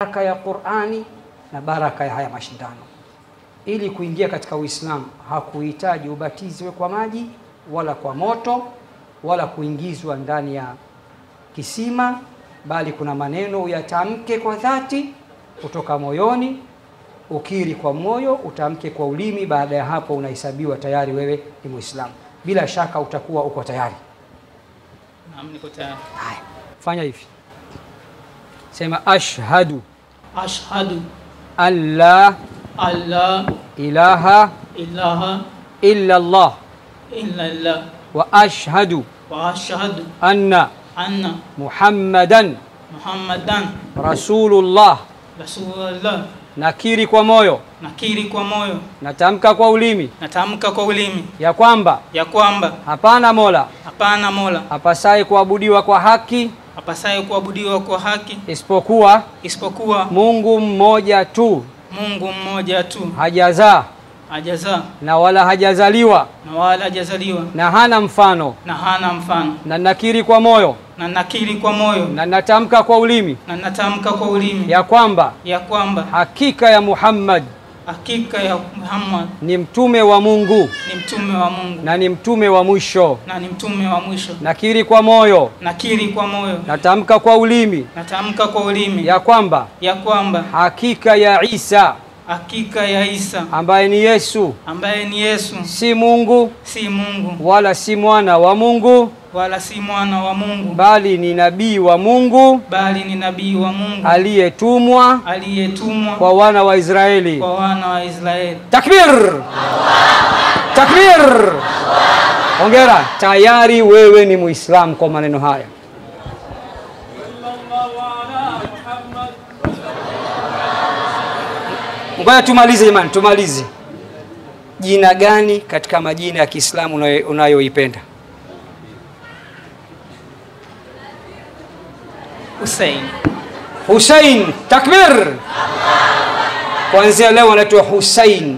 baraka ya Qur'ani na baraka ya haya mashindano. Ili kuingia katika Uislamu hakuhitaji ubatizwe kwa maji wala kwa moto wala kuingizwa ndani ya kisima, bali kuna maneno uyatamke kwa dhati kutoka moyoni, ukiri kwa moyo, utamke kwa ulimi. Baada ya hapo unahesabiwa tayari wewe ni Muislamu. Bila shaka utakuwa uko tayari. Naam, niko tayari. Haya, fanya hivi. Sema ashhadu an la ilaha illa Allah wa ashhadu anna Muhammadan Rasulullah. Nakiri kwa moyo, natamka kwa ulimi, ya kwamba hapana mola apasaye kuabudiwa kwa haki isipokuwa Mungu mmoja tu, hajazaa na wala hajazaliwa na hana mfano, na nakiri kwa moyo na natamka kwa ulimi ya kwamba hakika ya Muhammad ni mtume wa Mungu na ni mtume wa mwisho. Nakiri kwa moyo natamka kwa ulimi ya kwamba hakika ya Isa ambaye ni Yesu si Mungu wala si mwana wa Mungu bali ni nabii wa Mungu aliyetumwa kwa wana wa Israeli. Takbir! Takbir! Hongera, tayari wewe ni Muislamu kwa maneno haya. Ngoja tumalize jamani, tumalize. Jina gani katika majina ya Kiislamu unayoipenda? Hussein. Takbir! Kuanzia leo anaitwa Hussein.